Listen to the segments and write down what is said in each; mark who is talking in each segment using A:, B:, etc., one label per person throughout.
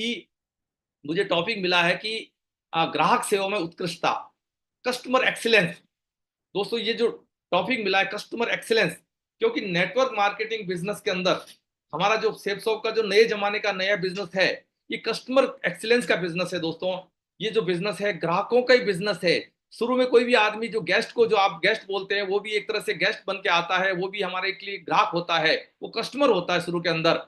A: कि मुझे टॉपिक मिला है कि ग्राहक सेवा में उत्कृष्टता, कस्टमर एक्सीलेंस। दोस्तों ये जो टॉपिक मिला है कस्टमर एक्सीलेंस, क्योंकि नेटवर्क मार्केटिंग बिजनेस के अंदर हमारा जो सेफ सॉफ्ट का जो नए जमाने का नया बिजनेस है, ये कस्टमर एक्सीलेंस का बिजनेस है दोस्तों। ये जो बिजनेस है ग्राहकों का ही बिजनेस है। शुरू में कोई भी आदमी जो गेस्ट को, जो आप गेस्ट बोलते हैं, वो भी एक तरह से गेस्ट बन के आता है, वो भी हमारे के लिए ग्राहक होता है, वो कस्टमर होता है शुरू के अंदर,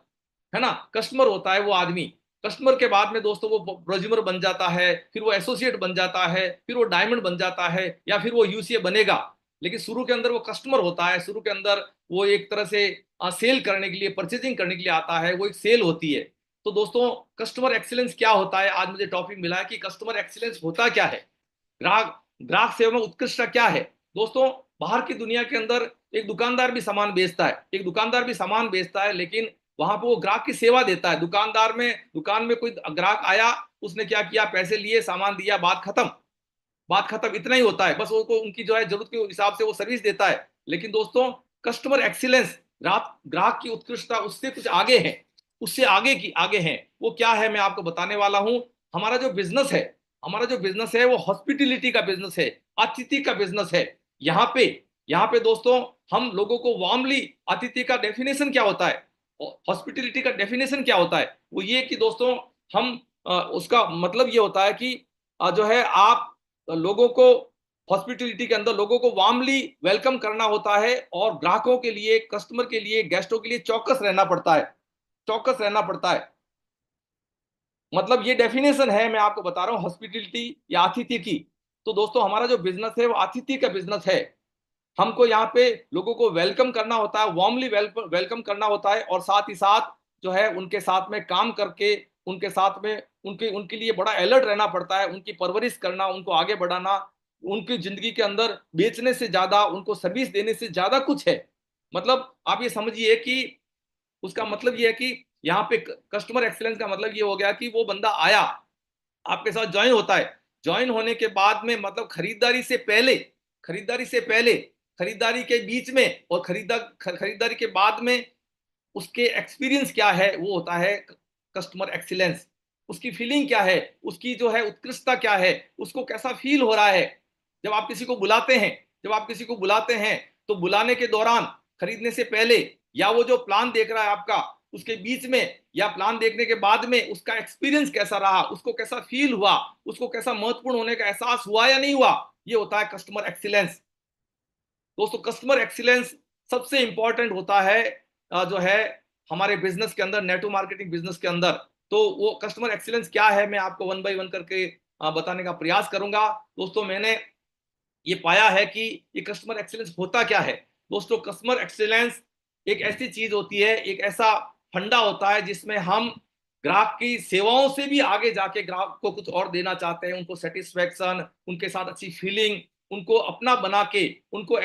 A: है ना। कस्टमर होता है वो आदमी। कस्टमर के बाद में दोस्तों वो प्रोज्यूमर बन जाता है, फिर वो एसोसिएट बन जाता है, फिर वो डायमंड बन जाता है, या फिर वो यूसीए बनेगा। लेकिन शुरू के अंदर वो कस्टमर होता है। शुरू के अंदर वो एक तरह से सेल करने के लिए, परचेजिंग करने के लिए आता है, वो एक सेल होती है। तो दोस्तों कस्टमर एक्सीलेंस क्या होता है, आज मुझे टॉपिक मिला है कि कस्टमर एक्सीलेंस होता क्या है, ग्राहक ग्राहक सेवा में उत्कृष्टता क्या है। दोस्तों बाहर की दुनिया के अंदर एक दुकानदार भी सामान बेचता है, एक दुकानदार भी सामान बेचता है, लेकिन वहां पे वो ग्राहक की सेवा देता है। दुकान में कोई ग्राहक आया, उसने क्या किया, पैसे लिए, सामान दिया, बात खत्म। बात खत्म, इतना ही होता है बस। वो उनकी जो है जरूरत के हिसाब से वो सर्विस देता है। लेकिन दोस्तों कस्टमर एक्सीलेंस, ग्राहक ग्राहक की उत्कृष्टता उससे कुछ आगे है, उससे आगे है। वो क्या है मैं आपको बताने वाला हूं। हमारा जो बिजनेस है, हमारा जो बिजनेस है वो हॉस्पिटलिटी का बिजनेस है, अतिथि का बिजनेस है। यहाँ पे यहाँ पे दोस्तों हम लोगों को वार्मली, अतिथि का डेफिनेशन क्या होता है, हॉस्पिटलिटी का डेफिनेशन क्या होता है, वो ये कि दोस्तों हम उसका मतलब ये होता है कि जो है आप लोगों को, हॉस्पिटलिटी के अंदर लोगों को वार्मली वेलकम करना होता है, और ग्राहकों के लिए, कस्टमर के लिए, गेस्टों के लिए चौकस रहना पड़ता है, चौकस रहना पड़ता है। मतलब ये डेफिनेशन है, मैं आपको बता रहा हूं, हॉस्पिटलिटी या आतिथ्य की। तो दोस्तों हमारा जो बिजनेस है वो आतिथ्य का बिजनेस है। हमको यहाँ पे लोगों को वेलकम करना होता है, वार्मली वेलकम करना होता है, और साथ ही साथ जो है उनके साथ में काम करके, उनके साथ में उनके उनके लिए बड़ा अलर्ट रहना पड़ता है, उनकी परवरिश करना, उनको आगे बढ़ाना। उनकी जिंदगी के अंदर बेचने से ज्यादा, उनको सर्विस देने से ज्यादा कुछ है। मतलब आप ये समझिए कि उसका मतलब ये है कि यहाँ पे कस्टमर एक्सीलेंस का मतलब ये हो गया कि वो बंदा आया, आपके साथ ज्वाइन होता है, ज्वाइन होने के बाद में मतलब खरीदारी से पहले, खरीदारी से पहले, खरीदारी के बीच में, और खरीदारी के बाद में उसके एक्सपीरियंस क्या है, वो होता है कस्टमर एक्सीलेंस। उसकी फीलिंग क्या है, उसकी जो है उत्कृष्टता क्या है, उसको कैसा फील हो रहा है। जब आप किसी को बुलाते हैं, जब आप किसी को बुलाते हैं, तो बुलाने के दौरान, खरीदने से पहले, या वो जो प्लान देख रहा है आपका, उसके बीच में, या प्लान देखने के बाद में उसका एक्सपीरियंस कैसा रहा, उसको कैसा फील हुआ, उसको कैसा महत्वपूर्ण होने का एहसास हुआ या नहीं हुआ, ये होता है कस्टमर एक्सीलेंस। दोस्तों कस्टमर एक्सीलेंस सबसे इंपॉर्टेंट होता है जो है हमारे बिजनेस के अंदर, नेटवर्क मार्केटिंग बिजनेस के अंदर। तो वो कस्टमर एक्सीलेंस क्या है, मैं आपको वन बाय वन करके बताने का प्रयास करूंगा। दोस्तों मैंने ये पाया है कि ये कस्टमर एक्सीलेंस होता क्या है। दोस्तों कस्टमर एक्सीलेंस एक ऐसी चीज होती है, एक ऐसा फंडा होता है जिसमें हम ग्राहक की सेवाओं से भी आगे जाके ग्राहक को कुछ और देना चाहते हैं, उनको सेटिस्फेक्शन, उनके साथ अच्छी फीलिंग, उनको अपना बना के, उनको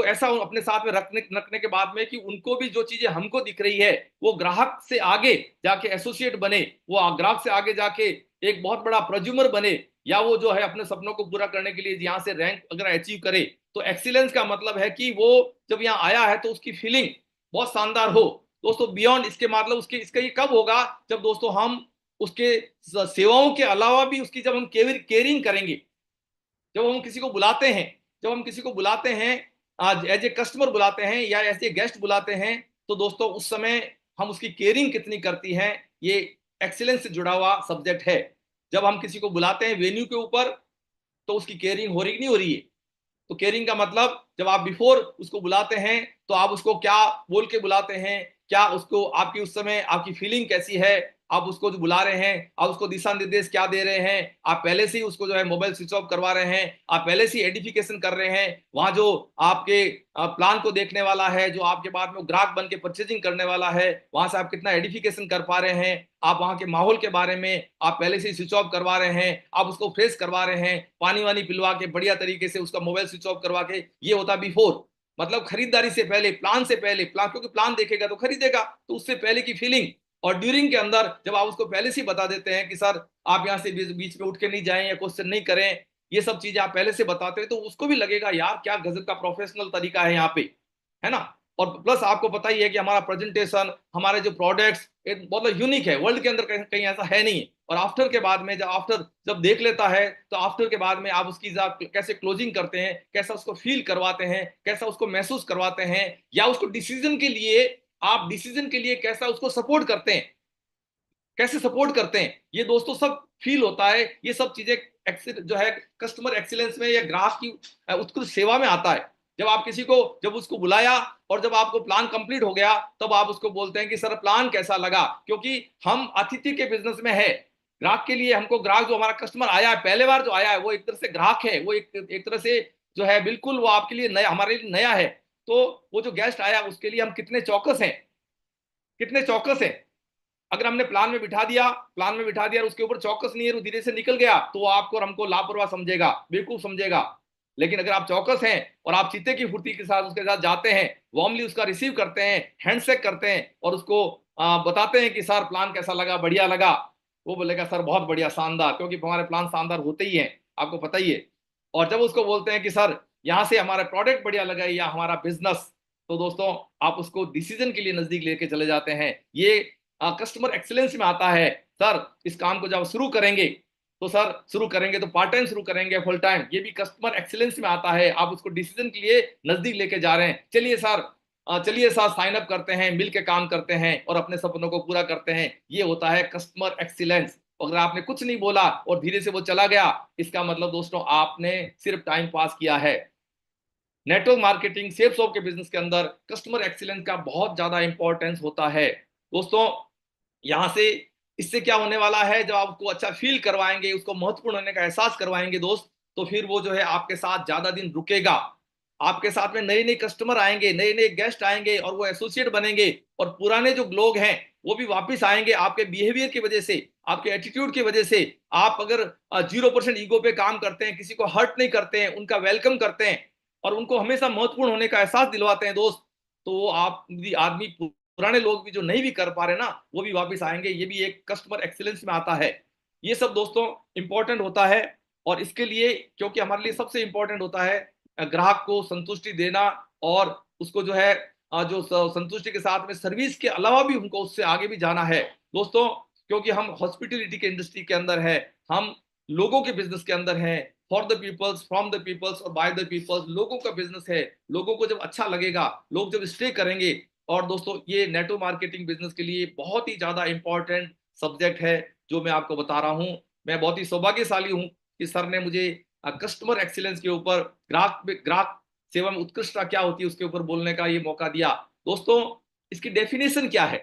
A: ऐसा अपने साथ में रखने के बाद में कि उनको भी जो चीजें हमको दिख रही है, वो ग्राहक से आगे जाके एसोसिएट बने, वो ग्राहक से आगे जाके एक बहुत बड़ा प्रोज्यूमर बने, या वो जो है अपने सपनों को पूरा करने के लिए यहाँ से रैंक अगर अचीव करे। तो एक्सीलेंस का मतलब है कि वो जब यहाँ आया है तो उसकी फीलिंग बहुत शानदार हो। दोस्तों बियॉन्ड इसके मतलब उसके इसका ये कब होगा, जब दोस्तों हम उसके सेवाओं के अलावा भी उसकी जब हम केयरिंग करेंगे। जब हम किसी को बुलाते हैं, जब हम किसी को बुलाते हैं, आज एज ए कस्टमर बुलाते हैं या एज ए गेस्ट बुलाते हैं, तो दोस्तों उस समय हम उसकी केयरिंग कितनी करती हैं, ये एक्सीलेंस से जुड़ा हुआ सब्जेक्ट है। जब हम किसी को बुलाते हैं वेन्यू के ऊपर, तो उसकी केयरिंग हो रही नहीं हो रही है। तो केयरिंग का मतलब जब आप बिफोर उसको बुलाते हैं, तो आप उसको क्या बोल के बुलाते हैं, क्या उसको, आपकी उस समय आपकी फीलिंग कैसी है, आप उसको जो बुला रहे हैं, आप उसको दिशा निर्देश क्या दे रहे हैं, आप पहले से ही उसको जो है मोबाइल स्विच ऑफ करवा रहे हैं, आप पहले से ही एडिफिकेशन कर रहे हैं, वहां जो आपके प्लान को देखने वाला है, जो आपके बाद में ग्राहक बन के परचेजिंग करने वाला है, वहां से आप कितना एडिफिकेशन कर पा रहे हैं, आप वहां के माहौल के बारे में आप पहले से ही स्विच ऑफ करवा रहे हैं, आप उसको फ्रेश करवा रहे हैं, पानी वानी पिलवा के बढ़िया तरीके से उसका मोबाइल स्विच ऑफ करवा के। ये होता बिफोर, मतलब खरीदारी से पहले, प्लान से पहले, प्लान, क्योंकि प्लान देखेगा तो खरीदेगा, तो उससे पहले की फीलिंग। और ड्यूरिंग के अंदर जब आप उसको पहले से ही बता देते हैं कि सर आप यहाँ से बीच में उठ के नहीं जाएं या क्वेश्चन नहीं करें, ये सब चीजें आप पहले से बताते हैं, तो उसको भी लगेगा यार क्या गजब का प्रोफेशनल तरीका है यहाँ पे, है ना। और प्लस आपको पता ही है कि हमारा प्रेजेंटेशन, हमारे जो प्रोडक्ट्स, एक मतलब यूनिक है, वर्ल्ड के अंदर कहीं कहीं ऐसा है नहीं। और आफ्टर के बाद में जब देख लेता है तो आफ्टर के बाद में आप उसकी कैसे क्लोजिंग करते हैं, कैसा उसको फील करवाते हैं, कैसा उसको महसूस करवाते हैं, या उसको डिसीजन के लिए कैसा उसको सपोर्ट करते हैं, कैसे सपोर्ट करते हैं, ये दोस्तों सब फील होता है। ये सब चीजें जो है कस्टमर एक्सीलेंस में या ग्राहक की उत्कृष्ट सेवा में आता है। जब उसको बुलाया और जब आपको प्लान कंप्लीट हो गया, तब आप उसको बोलते हैं कि सर प्लान कैसा लगा, क्योंकि हम अतिथि के बिजनेस में है। ग्राहक के लिए हमको, ग्राहक जो हमारा कस्टमर आया है, पहले बार जो आया है, वो एक तरह से ग्राहक है, वो एक तरह से जो है बिल्कुल वो आपके लिए नया, हमारे लिए नया है। तो वो जो गेस्ट आया उसके लिए हम कितने चौकस हैं, कितने चौकस हैं। अगर हमने प्लान में बिठा दिया और उसके ऊपर चौकस नहीं है, वो धीरे से निकल गया, तो वो आपको और हमको लापरवाह समझेगा, बेवकूफ समझेगा। लेकिन अगर आप चौकस हैं और आप चित्ते की फुर्ती के साथ उसके साथ जाते हैं, वार्मली उसका रिसीव करते हैं, हैंडशेक करते हैं और उसको बताते हैं कि सर प्लान कैसा लगा, बढ़िया लगा, वो बोलेगा सर बहुत बढ़िया, शानदार, क्योंकि हमारे प्लान शानदार होते ही हैं, आपको पता ही है। और जब उसको बोलते हैं कि सर यहाँ से हमारा प्रोडक्ट बढ़िया लगा या हमारा बिजनेस, तो दोस्तों आप उसको डिसीजन के लिए नजदीक लेके चले जाते हैं। ये कस्टमर एक्सीलेंस में आता है। सर इस काम को जब शुरू करेंगे, तो सर शुरू करेंगे तो पार्ट टाइम शुरू करेंगे, फुल टाइम, ये भी कस्टमर एक्सीलेंस में आता है। आप उसको डिसीजन के लिए नजदीक लेके जा रहे हैं। चलिए सर साइन अप करते हैं, मिल के काम करते हैं और अपने सपनों को पूरा करते हैं। ये होता है कस्टमर एक्सीलेंस। अगर आपने कुछ नहीं बोला और धीरे से वो चला गया, इसका मतलब दोस्तों आपने सिर्फ टाइम पास किया है। नेटवर्क मार्केटिंग सेल्स ऑफ के बिजनेस के अंदर कस्टमर एक्सीलेंस का बहुत ज्यादा इंपॉर्टेंस होता है दोस्तों। यहां से इससे क्या होने वाला है, जब आपको अच्छा फील करवाएंगे, उसको महत्वपूर्ण होने का एहसास करवाएंगे दोस्त, तो फिर वो जो है आपके साथ ज्यादा दिन रुकेगा। आपके साथ में नए नए कस्टमर आएंगे, नए नए गेस्ट आएंगे और वो एसोसिएट बनेंगे। और पुराने जो लोग हैं वो भी वापस आएंगे आपके बिहेवियर की वजह से, आपके एटीट्यूड की वजह से। आप अगर 0% ईगो पे काम करते हैं, किसी को हर्ट नहीं करते हैं, उनका वेलकम करते हैं और उनको हमेशा महत्वपूर्ण होने का एहसास दिलवाते हैं दोस्त, तो वो आप आदमी, पुराने लोग भी जो नहीं भी कर पा रहे ना, वो भी वापस आएंगे। ये भी एक कस्टमर एक्सीलेंस में आता है। ये सब दोस्तों इंपॉर्टेंट होता है। और इसके लिए, क्योंकि हमारे लिए सबसे इंपॉर्टेंट होता है ग्राहक को संतुष्टि देना, और उसको जो है संतुष्टि के साथ में सर्विस के अलावा भी उनको उससे आगे भी जाना है दोस्तों। क्योंकि हम हॉस्पिटलिटी के इंडस्ट्री के अंदर है, हम लोगों के बिजनेस के अंदर हैं, for the peoples, from the peoples और बाय द पीपल्स, लोगों का बिजनेस है। लोगों को जब अच्छा लगेगा, लोग जब स्टे करेंगे। और दोस्तों ये नेटवर्क मार्केटिंग बिजनेस के लिए बहुत ही ज्यादा इंपॉर्टेंट सब्जेक्ट है जो मैं आपको बता रहा हूं। मैं बहुत ही सौभाग्यशाली हूं कि सर ने मुझे कस्टमर एक्सीलेंस के ऊपर, ग्राहक सेवा में उत्कृष्टता क्या होती है उसके ऊपर बोलने का ये मौका दिया दोस्तों। इसकी डेफिनेशन क्या है,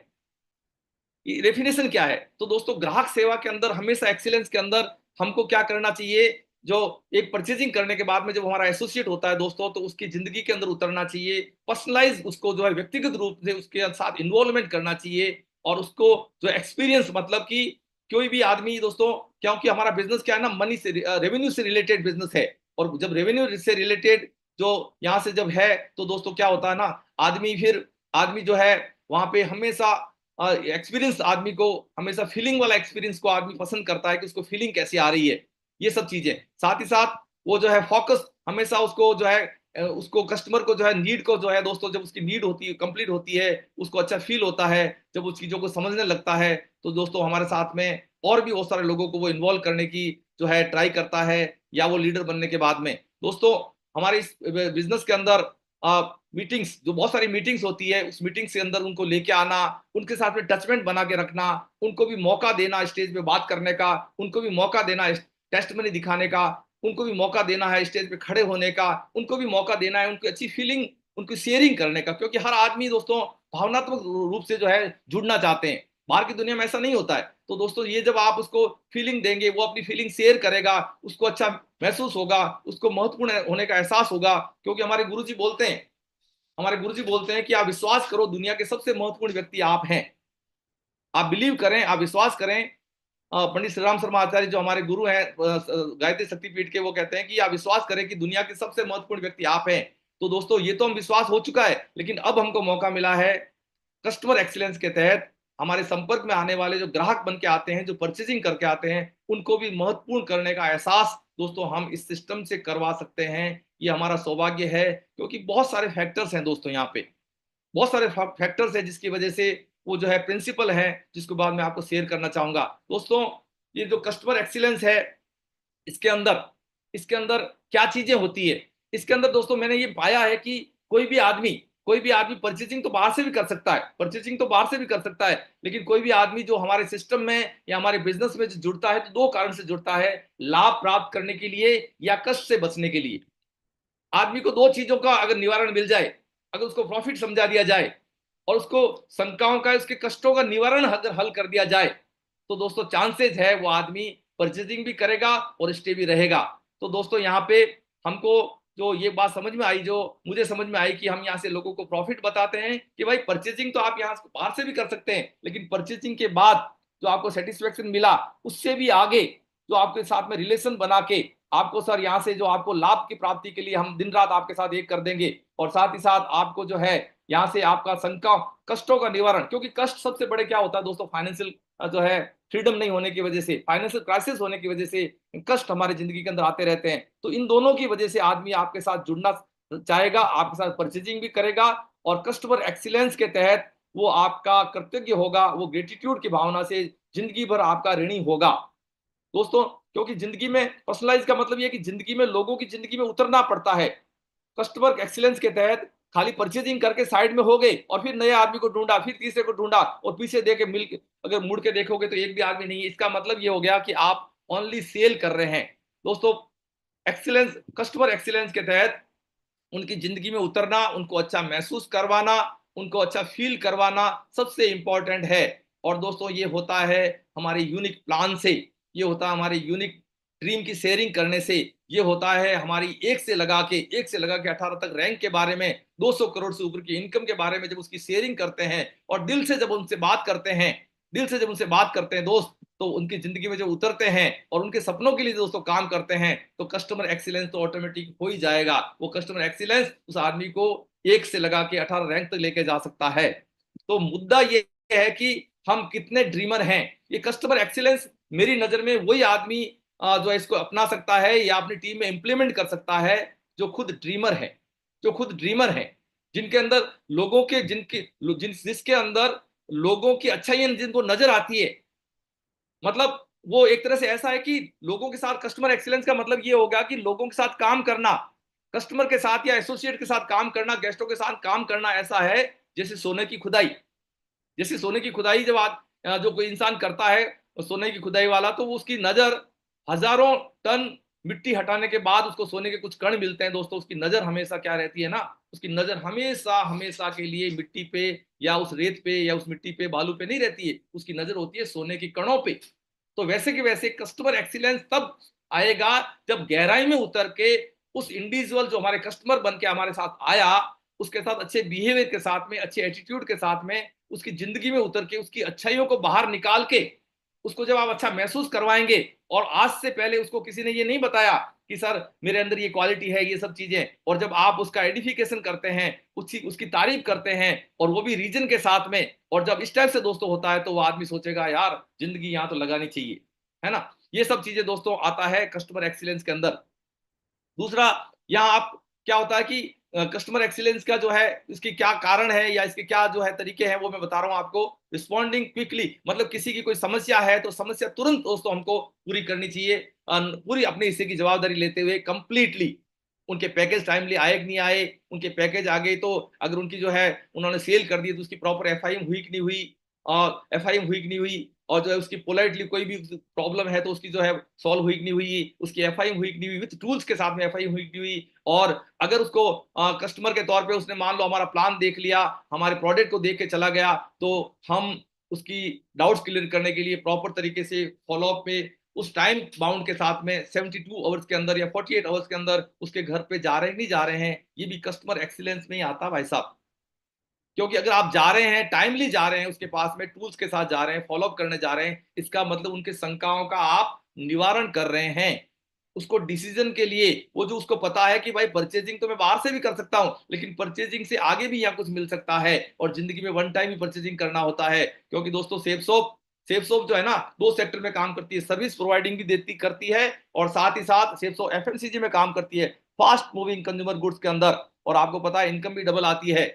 A: डेफिनेशन क्या है? तो दोस्तों ग्राहक सेवा के अंदर, हमेशा एक्सीलेंस के अंदर हमको क्या करना चाहिए, जो एक परचेजिंग करने के बाद में जब हमारा एसोसिएट होता है दोस्तों, तो उसकी जिंदगी के अंदर उतरना चाहिए, पर्सनलाइज उसको जो है व्यक्तिगत रूप से उसके साथ इन्वॉल्वमेंट करना चाहिए। और उसको जो एक्सपीरियंस, मतलब कि कोई भी आदमी दोस्तों, क्योंकि हमारा बिजनेस क्या है ना, मनी से, रेवेन्यू से रिलेटेड बिजनेस है। और जब रेवेन्यू से रिलेटेड जो यहाँ से जब है, तो दोस्तों क्या होता है ना, आदमी जो है वहां पे हमेशा एक्सपीरियंस, आदमी को हमेशा फीलिंग वाला एक्सपीरियंस को आदमी पसंद करता है कि उसको फीलिंग कैसी आ रही है, ये सब चीजें। साथ ही साथ वो जो है फोकस हमेशा उसको जो है उसको कस्टमर को जो है नीड को जो है दोस्तों, जब उसकी नीड होती है, कंप्लीट होती है, उसको अच्छा फील होता है, जब उस चीजों को समझने लगता है, तो दोस्तों हमारे साथ में और भी बहुत सारे लोगों को वो इन्वॉल्व करने की जो है ट्राई करता है, या वो लीडर बनने के बाद में दोस्तों। हमारे इस बिजनेस के अंदर मीटिंग्स, जो बहुत सारी मीटिंग्स होती है, उस मीटिंग्स के अंदर उनको लेके आना, उनके साथ में टचमेंट बना के रखना, उनको भी मौका देना स्टेज पे बात करने का, उनको भी मौका देना टेस्ट मनी दिखाने का, उनको भी मौका देना है स्टेज पे खड़े होने का, उनको भी मौका देना है उनकी अच्छी फीलिंग, उनकी शेयरिंग करने का। क्योंकि हर आदमी दोस्तों भावनात्मक रूप से जो है जुड़ना चाहते हैं, बाहर की दुनिया में ऐसा नहीं होता है। तो दोस्तों ये जब आप उसको फीलिंग देंगे, वो अपनी फीलिंग शेयर करेगा, उसको अच्छा महसूस होगा, उसको महत्वपूर्ण होने का एहसास होगा। क्योंकि हमारे गुरुजी बोलते हैं कि आप विश्वास करो, दुनिया के सबसे महत्वपूर्ण व्यक्ति आप हैं। आप बिलीव करें, आप विश्वास करें। पंडित श्री राम शर्मा आचार्य जो हमारे गुरु हैं गायत्री शक्तिपीठ के, वो कहते हैं कि आप विश्वास करें कि दुनिया के सबसे महत्वपूर्ण व्यक्ति आप हैं। तो दोस्तों ये तो हम विश्वास हो चुका है, लेकिन अब हमको मौका मिला है कस्टमर एक्सीलेंस के तहत हमारे संपर्क में आने वाले जो ग्राहक बन के आते हैं, जो परचेजिंग करके आते हैं, उनको भी महत्वपूर्ण करने का एहसास दोस्तों हम इस सिस्टम से करवा सकते हैं। ये हमारा सौभाग्य है, क्योंकि बहुत सारे फैक्टर्स हैं दोस्तों, यहाँ पे बहुत सारे फैक्टर्स हैं जिसकी वजह से वो जो है प्रिंसिपल है जिसको बाद में आपको शेयर करना चाहूंगा। दोस्तों ये जो कस्टमर एक्सीलेंस है, इसके अंदर इसके अंदर क्या चीजें होती है, इसके अंदर दोस्तों मैंने ये पाया है कि कोई भी आदमी परचेजिंग तो बाहर से भी कर सकता है, लेकिन कोई भी आदमी जो हमारे सिस्टम में या हमारे बिजनेस में जो जुड़ता है तो दो कारण से जुड़ता है, लाभ प्राप्त करने के लिए या कष्ट से बचने के लिए। आदमी को दो चीजों का अगर निवारण मिल जाए, अगर उसको प्रॉफिट समझा दिया जाए और उसको शंकाओं का, उसके कष्टों का निवारण अगर हल कर दिया जाए, तो दोस्तों चांसेस है वो आदमी परचेजिंग भी करेगा और स्टे भी रहेगा। तो दोस्तों यहाँ पे हमको जो ये बात समझ में आई, जो मुझे समझ में आई कि हम यहाँ से लोगों को प्रॉफिट बताते हैं कि भाई परचेजिंग तो आप यहाँ से बाहर से भी कर सकते हैं, लेकिन परचेजिंग के बाद जो आपको सेटिस्फेक्शन मिला उससे भी आगे जो आपके साथ में रिलेशन बना के आपको सर यहाँ से जो आपको लाभ की प्राप्ति के लिए हम दिन रात आपके साथ एक कर देंगे, और साथ ही साथ आपको जो है यहाँ से आपका शंका कष्टों का निवारण, क्योंकि कष्ट सबसे बड़े क्या होता है दोस्तों, फाइनेंशियल जो है फ्रीडम नहीं होने की वजह से, फाइनेंशियल क्राइसिस होने की वजह से कष्ट हमारे जिंदगी के अंदर आते रहते हैं। तो इन दोनों की वजह से आदमी आपके साथ जुड़ना चाहेगा, आपके साथ परचेजिंग भी करेगा, और कस्टमर एक्सीलेंस के तहत वो आपका कृतज्ञ होगा, वो ग्रेटिट्यूड की भावना से जिंदगी भर आपका ऋणी होगा। दोस्तों क्योंकि जिंदगी में पर्सनलाइज का मतलब ये है कि जिंदगी में लोगों की जिंदगी में उतरना पड़ता है। कस्टमर एक्सीलेंस के तहत खाली परचेजिंग करके साइड में हो गए और फिर नए आदमी को ढूंढा, फिर तीसरे को ढूंढा और पीछे देके मिल अगर मुड़ के देखोगे तो एक भी आदमी नहीं है, इसका मतलब ये हो गया कि आप ओनली सेल कर रहे हैं। दोस्तों एक्सीलेंस, कस्टमर एक्सीलेंस के तहत उनकी जिंदगी में उतरना, उनको अच्छा महसूस करवाना, उनको अच्छा फील करवाना सबसे इंपॉर्टेंट है। और दोस्तों ये होता है हमारे यूनिक प्लान से, ये होता है हमारे यूनिक ड्रीम की शेयरिंग करने से, ये होता है हमारी एक से लगा के 18 तक रैंक के बारे में, 200 करोड़ से ऊपर की इनकम के बारे में जब उसकी शेयरिंग करते हैं और दिल से जब उनसे बात करते हैं, दोस्त, तो उनकी जिंदगी में जब उतरते हैं और उनके सपनों के लिए दोस्तों काम करते हैं, तो कस्टमर एक्सीलेंस तो ऑटोमेटिक हो ही जाएगा। वो कस्टमर एक्सीलेंस उस आदमी को एक से लगा के 18 रैंक तक लेके जा सकता है। तो मुद्दा ये है कि हम कितने ड्रीमर हैं। ये कस्टमर एक्सीलेंस मेरी नजर में वही आदमी जो इसको अपना सकता है या अपनी टीम में इंप्लीमेंट कर सकता है जो खुद ड्रीमर है, जिनके अंदर लोगों के जिसके अंदर लोगों की अच्छाई जिनको नजर आती है। मतलब वो एक तरह से ऐसा है कि लोगों के साथ कस्टमर एक्सीलेंस का मतलब ये होगा कि लोगों के साथ काम करना, कस्टमर के साथ या एसोसिएट के साथ काम करना, गेस्टों के साथ काम करना ऐसा है जैसे सोने की खुदाई। जब जो कोई इंसान करता है सोने की खुदाई वाला, तो वो उसकी नजर हजारों टन मिट्टी हटाने के बाद उसको सोने के कुछ कण मिलते हैं। दोस्तों उसकी नजर हमेशा क्या रहती है ना, उसकी नजर हमेशा हमेशा के लिए मिट्टी पे या उस रेत पे या उस मिट्टी पे बालू पे नहीं रहती है, उसकी नजर होती है सोने के कणों पे। तो वैसे कि वैसे कस्टमर एक्सीलेंस तब आएगा जब गहराई में उतर के उस इंडिविजुअल जो हमारे कस्टमर बन के हमारे साथ आया, उसके साथ अच्छे बिहेवियर के साथ में, अच्छे एटीट्यूड के साथ में, उसकी जिंदगी में उतर के उसकी अच्छाइयों को बाहर निकाल के उसको जब आप अच्छा महसूस करवाएंगे, और आज से पहले उसको किसी ने ये नहीं बताया कि सर मेरे अंदर ये क्वालिटी है, ये सब चीजें, और जब आप उसका एडिफिकेशन करते हैं, उसकी तारीफ करते हैं और वो भी रीजन के साथ में, और जब इस टाइप से दोस्तों होता है तो वो आदमी सोचेगा यार जिंदगी यहाँ तो लगानी चाहिए, है ना। ये सब चीजें दोस्तों आता है कस्टमर एक्सीलेंस के अंदर। दूसरा, यहाँ आप क्या होता है कि कस्टमर एक्सीलेंस का जो है इसकी क्या कारण है या इसके क्या जो है तरीके हैं वो मैं बता रहा हूं आपको। रिस्पॉन्डिंग क्विकली, मतलब किसी की कोई समस्या है तो समस्या तुरंत दोस्तों हमको पूरी करनी चाहिए, पूरी अपने हिस्से की जवाबदारी लेते हुए कंप्लीटली। उनके पैकेज टाइमली आए कि नहीं आए, उनके पैकेज आ गए तो अगर उनकी जो है उन्होंने सेल कर दी तो उसकी प्रॉपर एफआईएम हुई कि नहीं हुई, और एफआईएम हुई कि नहीं हुई, और जो है उसकी पोलाइटली कोई भी प्रॉब्लम है तो उसकी जो है सॉल्व हुई कि नहीं हुई, उसकी एफआईएम हुई कि नहीं हुई, विद टूल्स के साथ में एफआईएम हुई कि नहीं हुई। और अगर उसको कस्टमर के तौर पे उसने मान लो हमारा प्लान देख लिया, हमारे प्रोडक्ट को देख के चला गया, तो हम उसकी डाउट्स क्लियर करने के लिए प्रॉपर तरीके से फॉलोअप पे उस टाइम बाउंड के साथ में 72 आवर्स के अंदर या 48 आवर्स के अंदर उसके घर पे जा रहे हैं नहीं जा रहे हैं, ये भी कस्टमर एक्सीलेंस में ही आता भाई साहब। क्योंकि अगर आप जा रहे हैं, टाइमली जा रहे हैं, उसके पास में टूल्स के साथ जा रहे हैं, फॉलोअप करने जा रहे हैं, इसका मतलब उनके शंकाओं का आप निवारण कर रहे हैं। उसको डिसीजन के लिए वो जो उसको पता है कि भाई परचेजिंग तो मैं बाहर से भी कर सकता हूं, लेकिन परचेजिंग से आगे भी यहाँ कुछ मिल सकता है, और जिंदगी में वन टाइम ही परचेजिंग करना होता है। क्योंकि दोस्तों सेफ सोप जो है ना, दो सेक्टर में काम करती है, सर्विस प्रोवाइडिंग भी देती करती है, और साथ ही साथ सेफ सोप एफएमसीजी में काम करती है, फास्ट मूविंग कंज्यूमर गुड्स के अंदर, और आपको पता है इनकम भी डबल आती है।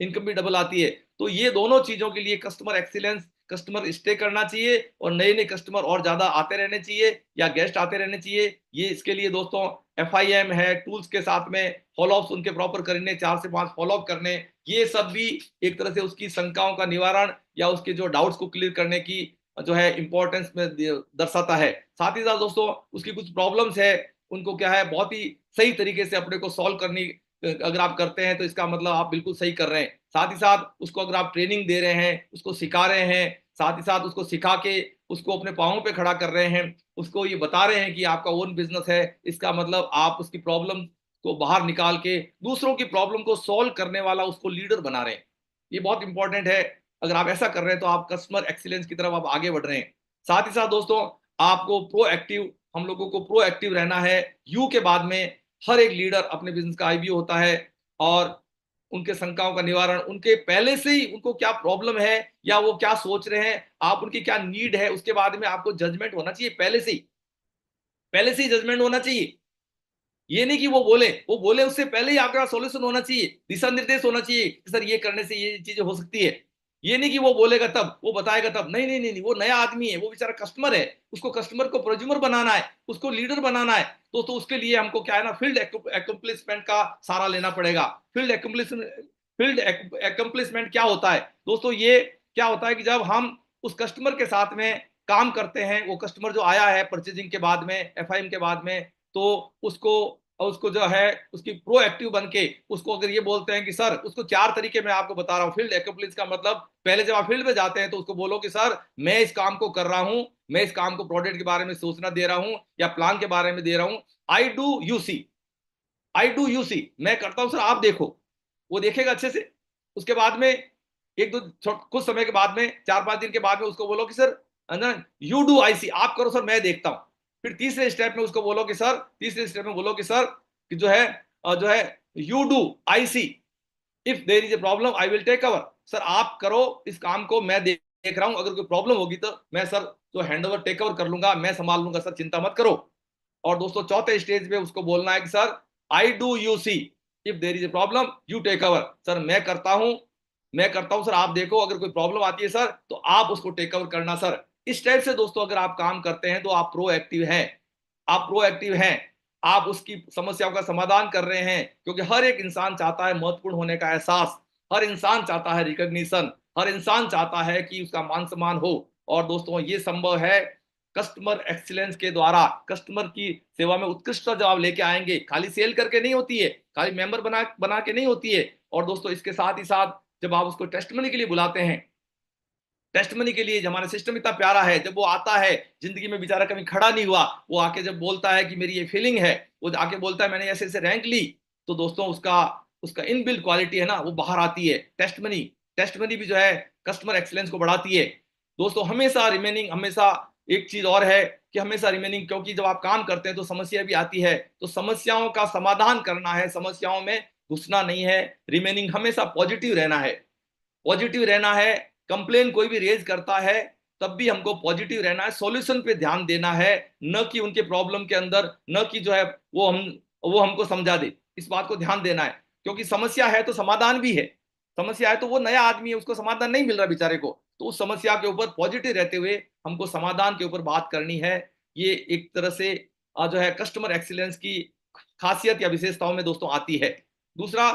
A: इनकम भी डबल आती है। तो ये दोनों चीजों के लिए कस्टमर एक्सीलेंस, कस्टमर स्टे करना चाहिए और नए नए कस्टमर और ज्यादा आते रहने चाहिए या गेस्ट आते रहने चाहिए। ये इसके लिए दोस्तों FIM है, टूल्स के साथ में फॉलोअप्स उनके प्रॉपर करने, 4 से 5 फॉलोअप करने, ये सब भी एक तरह से उसकी शंकाओं का निवारण या उसके जो डाउट्स को क्लियर करने की जो है इंपॉर्टेंस में दर्शाता है। साथ ही साथ दोस्तों उसकी कुछ प्रॉब्लम्स है, उनको क्या है बहुत ही सही तरीके से अपने को सॉल्व करनी अगर आप करते हैं तो इसका मतलब आप बिल्कुल सही कर रहे हैं। साथ ही साथ उसको अगर आप ट्रेनिंग दे रहे हैं, उसको सिखा रहे हैं, साथ ही साथ उसको सिखा के उसको अपने पाँवों पे खड़ा कर रहे हैं, उसको ये बता रहे हैं कि आपका ओन बिजनेस है, इसका मतलब आप उसकी प्रॉब्लम को बाहर निकाल के दूसरों की प्रॉब्लम को सॉल्व करने वाला उसको लीडर बना रहे हैं। ये बहुत इंपॉर्टेंट है। अगर आप ऐसा कर रहे हैं तो आप कस्टमर एक्सीलेंस की तरफ आप आगे बढ़ रहे हैं। साथ ही साथ दोस्तों आपको प्रोएक्टिव, हम लोगों को प्रोएक्टिव रहना है। यू के बाद में हर एक लीडर अपने बिजनेस का IBO होता है और उनके शंकाओं का निवारण, उनके पहले से ही उनको क्या प्रॉब्लम है या वो क्या सोच रहे हैं, आप उनकी क्या नीड है, उसके बाद में आपको जजमेंट होना चाहिए। पहले से ही जजमेंट होना चाहिए। ये नहीं कि वो बोले उससे पहले ही आपका सॉल्यूशन होना चाहिए, दिशा निर्देश होना चाहिए कि सर ये करने से ये चीजें हो सकती है। ये नहीं कि वो बोलेगा तब, वो बताएगा तब, नहीं नहीं नहीं नहीं, वो नया आदमी है, वो बेचारा कस्टमर है, उसको कस्टमर को प्रोज्यूमर बनाना है, उसको लीडर बनाना है। तो उसके लिए हमको क्या है ना, फील्ड एकम्प्लिशमेंट का सहारा लेना पड़ेगा। फील्ड एकम्प्लिशमेंट क्या होता है दोस्तों? ये क्या होता है कि जब हम उस कस्टमर के साथ में काम करते हैं, वो कस्टमर जो आया है परचेजिंग के बाद में, FIM के बाद में, तो उसको उसको जो है उसकी प्रोएक्टिव बन के उसको अगर ये बोलते हैं कि सर, उसको 4 तरीके मैं आपको बता रहा हूँ फील्ड एक्म्प्लिश का मतलब। पहले जब आप फील्ड में जाते हैं तो उसको बोलो कि सर मैं इस काम को कर रहा हूं, मैं इस काम को प्रोडक्ट के बारे में सूचना दे रहा हूं या प्लान के बारे में दे रहा हूं। आई डू यू सी, मैं करता हूं सर, आप देखो। वो देखेगा अच्छे से। उसके बाद में कुछ समय के बाद में, 4-5 दिन के बाद में उसको बोलो कि सर YDU, आप करो सर, मैं देखता हूं। फिर तीसरे स्टेप में बोलो कि सर कि जो है YDU, if there is a problem I will take over. Sir आप करो इस काम को, मैं देख रहा हूं, अगर कोई प्रॉब्लम होगी तो मैं सर जो हैंड ओवर टेक ओवर कर लूंगा, मैं संभाल लूंगा सर, चिंता मत करो। और दोस्तों चौथे स्टेज पे उसको बोलना है कि sir IDU, if there is a problem you take over. Sir मैं करता हूं सर, आप देखो, अगर कोई प्रॉब्लम आती है सर तो आप उसको टेक ओवर करना सर। इस टाइप से दोस्तों अगर आप काम करते हैं तो आप प्रोएक्टिव हैं, आप उसकी समस्याओं का समाधान कर रहे हैं। क्योंकि हर एक इंसान चाहता है महत्वपूर्ण होने का एहसास, हर इंसान चाहता है रिकॉग्निशन, हर इंसान चाहता है कि उसका मान सम्मान हो। और दोस्तों ये संभव है कस्टमर एक्सीलेंस के द्वारा। कस्टमर की सेवा में उत्कृष्टता जब आप लेके आएंगे, खाली सेल करके नहीं होती है, खाली मेंबर बना बना के नहीं होती है। और दोस्तों इसके साथ ही साथ जब आप उसको टेस्टमनी के लिए बुलाते हैं, टेस्टमनी के लिए हमारा सिस्टम इतना प्यारा है, जब वो आता है, जिंदगी में बेचारा कभी खड़ा नहीं हुआ, वो आके जब बोलता है कि मेरी ये फीलिंग है, वो आके बोलता है मैंने ऐसे ऐसे रैंक ली, तो दोस्तों उसका उसका इनबिल्ट क्वालिटी है ना, वो बाहर आती है। टेस्टमनी टेस्टमनी भी जो है कस्टमर एक्सीलेंस को बढ़ाती है। दोस्तों हमेशा एक चीज और है कि हमेशा रिमेनिंग, क्योंकि जब आप काम करते हैं तो समस्या भी आती है, तो समस्याओं का समाधान करना है, समस्याओं में घुसना नहीं है। रिमेनिंग हमेशा पॉजिटिव रहना है। कंप्लेन कोई भी रेज करता है तब भी हमको पॉजिटिव रहना है, सॉल्यूशन पे ध्यान देना है, न कि उनके प्रॉब्लम के अंदर, न कि जो है वो हमको समझा दे। इस बात को ध्यान देना है, क्योंकि समस्या है तो समाधान भी है। समस्या है तो वो नया आदमी है, उसको समाधान नहीं मिल रहा बेचारे को, तो उस समस्या के ऊपर पॉजिटिव रहते हुए हमको समाधान के ऊपर बात करनी है। ये एक तरह से जो है कस्टमर एक्सीलेंस की खासियत या विशेषताओं में दोस्तों आती है। दूसरा,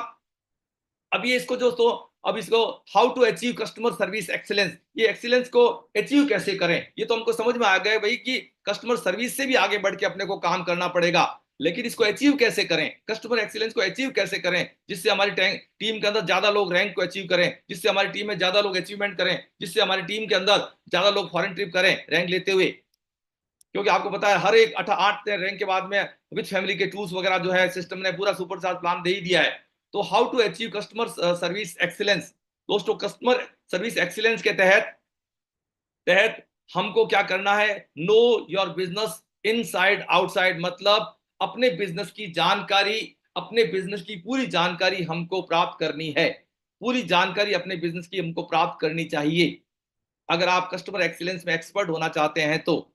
A: अब ये इसको जो तो अब इसको how to achieve customer service excellence, ये एक्सीलेंस को अचीव कैसे करें, ये तो हमको समझ में आ गया भाई कि कस्टमर सर्विस से भी आगे बढ़ के अपने को काम करना पड़ेगा। लेकिन इसको अचीव कैसे करें, कस्टमर एक्सीलेंस को अचीव कैसे करें, जिससे हमारी टीम के अंदर ज्यादा लोग रैंक को अचीव करें, जिससे हमारी टीम में ज्यादा लोग अचीवमेंट करें, जिससे हमारी टीम के अंदर ज्यादा लोग फॉरेन ट्रिप करें रैंक लेते हुए। क्योंकि आपको पता है हर एक 8 रैंक के बाद में विद फैमिली के टूल्स वगैरह जो है सिस्टम ने पूरा सुपर चार्ज प्लान दे ही दिया है। तो how to achieve customer service excellence, दोस्तों कस्टमर सर्विस एक्सीलेंस के तहत तहत हमको क्या करना है, know your business inside outside, मतलब अपने बिजनेस की जानकारी, अपने बिजनेस की पूरी जानकारी हमको प्राप्त करनी है। पूरी जानकारी अपने बिजनेस की हमको प्राप्त करनी चाहिए अगर आप कस्टमर एक्सीलेंस में एक्सपर्ट होना चाहते हैं तो।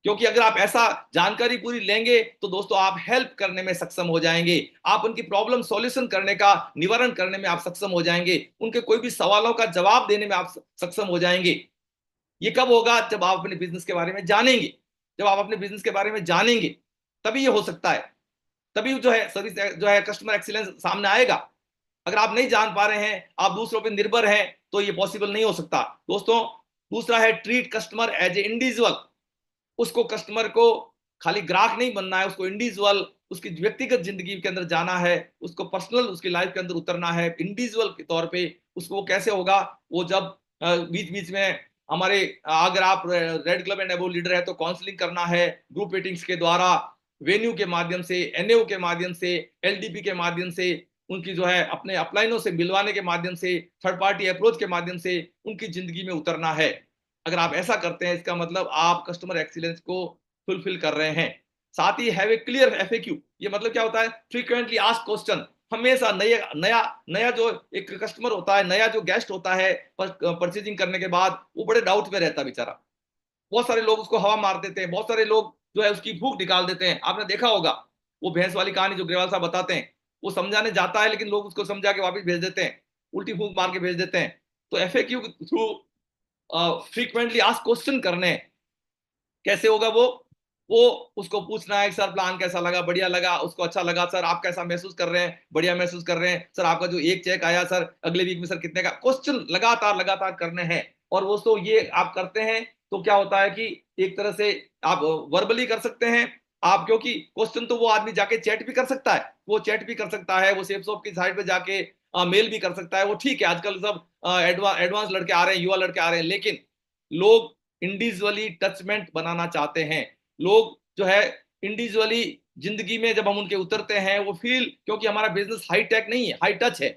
A: क्योंकि अगर आप ऐसा जानकारी पूरी लेंगे तो दोस्तों आप हेल्प करने में सक्षम हो जाएंगे, आप उनकी प्रॉब्लम सॉल्यूशन करने का, निवारण करने में आप सक्षम हो जाएंगे, उनके कोई भी सवालों का जवाब देने में आप सक्षम हो जाएंगे। ये कब होगा? जब आप अपने बिजनेस के बारे में जानेंगे। जब आप अपने बिजनेस के बारे में जानेंगे तभी ये हो सकता है, तभी जो है सर्विस जो है कस्टमर एक्सीलेंस सामने आएगा। अगर आप नहीं जान पा रहे हैं, आप दूसरों पर निर्भर हैं, तो ये पॉसिबल नहीं हो सकता दोस्तों। दूसरा है treat customer as a individual. उसको कस्टमर को खाली ग्राहक नहीं बनना है, उसको इंडिविजुअल, उसकी व्यक्तिगत जिंदगी के अंदर जाना है, उसको पर्सनल उसकी लाइफ के अंदर उतरना है इंडिविजुअल के तौर पे। उसको वो कैसे होगा? वो जब बीच बीच में हमारे अगर आप रेड क्लब एंड एबो लीडर है तो काउंसलिंग करना है ग्रुप मीटिंग्स के द्वारा, वेन्यू के माध्यम से, एनएओ के माध्यम से, एलडीपी के माध्यम से, उनकी जो है अपने अपलाइनों से मिलवाने के माध्यम से, थर्ड पार्टी अप्रोच के माध्यम से उनकी जिंदगी में उतरना है। अगर आप ऐसा करते हैं इसका मतलब आप कस्टमर एक्सीलेंस को फुलफिल कर रहे हैं। साथ he have a clear FAQ. ये मतलब क्या होता है? Frequently ask question. हमेशा नया नया नया जो एक कस्टमर होता है, नया जो गेस्ट होता है परचेजिंग करने के बाद, वो बड़े डाउट में रहता है बेचारा। बहुत सारे लोग उसको हवा मार देते हैं, बहुत सारे लोग जो है उसकी भूख निकाल देते हैं। आपने देखा होगा वो भैंस वाली कहानी जो ग्रेवाल साहब बताते हैं, वो समझाने जाता है लेकिन लोग उसको समझा के वापस भेज देते हैं, उल्टी फूंक मार के भेज देते हैं। तो एफएक्यू के थ्रू फ्रीक्वेंटली आस्क क्वेश्चन करने, कैसे होगा वो उसको पूछना है सर प्लान कैसा लगा, बढ़िया लगा, उसको अच्छा लगा, सर आप कैसा महसूस कर रहे हैं, बढ़िया महसूस कर रहे हैं, सर आपका जो एक चेक आया सर अगले वीक में सर कितने का, क्वेश्चन लगातार लगातार करने हैं। और वो तो ये आप करते हैं तो क्या होता है कि एक तरह से आप वर्बली कर सकते हैं आप, क्योंकि क्वेश्चन तो वो आदमी जाके चैट भी कर सकता है, वो चैट भी कर सकता है, वो सेल्सशॉप की साइट पे जाके मेल भी कर सकता है। वो ठीक है, आजकल सब एडवांस लड़के आ रहे हैं, युवा लड़के आ रहे हैं, लेकिन लोग इंडिविजुअली टचमेंट बनाना चाहते हैं। लोग जो है इंडिविजुअली जिंदगी में जब हम उनके उतरते हैं वो फील, क्योंकि हमारा बिजनेस हाई टेक नहीं है, हाई टच है।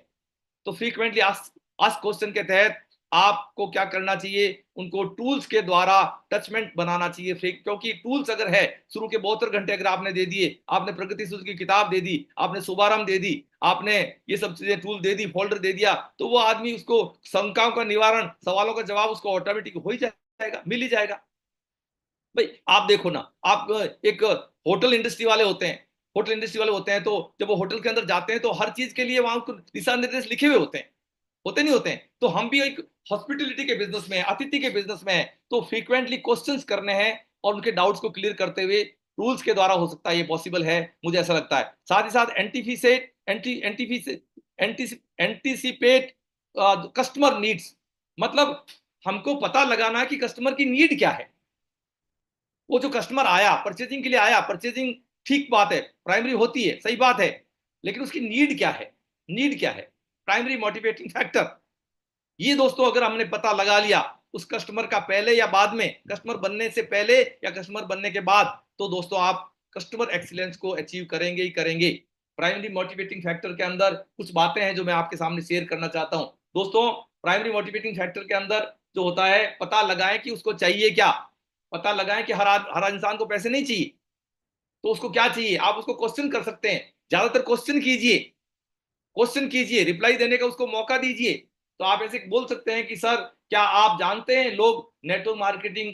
A: तो फ्रीक्वेंटली आस्क क्वेश्चन के तहत आपको क्या करना चाहिए? उनको टूल्स के द्वारा टचमेंट बनाना चाहिए। क्योंकि टूल्स अगर है, शुरू के 72 घंटे अगर आपने दे दिए, आपने प्रगति सूत्र की किताब दे दी, आपने शुभारंभ दे दी, आपने ये सब चीजें टूल दे दी, फोल्डर दे दिया, तो वो आदमी उसको शंकाओं का निवारण, सवालों का जवाब उसको ऑटोमेटिक हो ही जाएगा, मिल ही जाएगा। भाई आप देखो ना, आप एक होटल इंडस्ट्री वाले होते हैं, होटल इंडस्ट्री वाले होते हैं, तो जब वो होटल के अंदर जाते हैं तो हर चीज के लिए वहां दिशा निर्देश लिखे हुए होते हैं, होते नहीं होते हैं? तो हम भी एक हॉस्पिटलिटी के बिजनेस में, अतिथि के बिजनेस में है, तो फ्रीक्वेंटली क्वेश्चंस करने हैं और उनके डाउट्स को क्लियर करते हुए रूल्स के द्वारा हो सकता है, ये पॉसिबल है, मुझे ऐसा लगता है। साथ ही साथ एंटीफिसेट एंटी एंटीफिसेट एंटीसिपेट कस्टमर नीड्स। मतलब हमको पता लगाना है कि कस्टमर की नीड क्या है। वो जो कस्टमर आया परचेजिंग के लिए आया, परचेजिंग ठीक बात है, प्राइमरी होती है, सही बात है, लेकिन उसकी नीड क्या है? नीड क्या है? Primary motivating factor. ये दोस्तों अगर हमने पता लगा लिया उस कस्टमर का, पहले या बाद में, कस्टमर बनने से पहले या कस्टमर बनने के बाद, तो दोस्तों आप कस्टमर एक्सीलेंस को अचीव करेंगे ही करेंगे। प्राइमरी मोटिवेटिंग फैक्टर के अंदर कुछ बातें हैं जो मैं आपके सामने शेयर करना चाहता हूं दोस्तों। प्राइमरी मोटिवेटिंग फैक्टर के अंदर जो होता है, पता लगाएं कि उसको चाहिए क्या। पता लगाएं कि हर इंसान को पैसे नहीं चाहिए, तो उसको क्या चाहिए? आप उसको क्वेश्चन कर सकते हैं, ज्यादातर क्वेश्चन कीजिए, क्वेश्चन कीजिए, रिप्लाई देने का उसको मौका दीजिए। तो आप ऐसे बोल सकते हैं कि सर क्या आप जानते हैं लोग नेटवर्क मार्केटिंग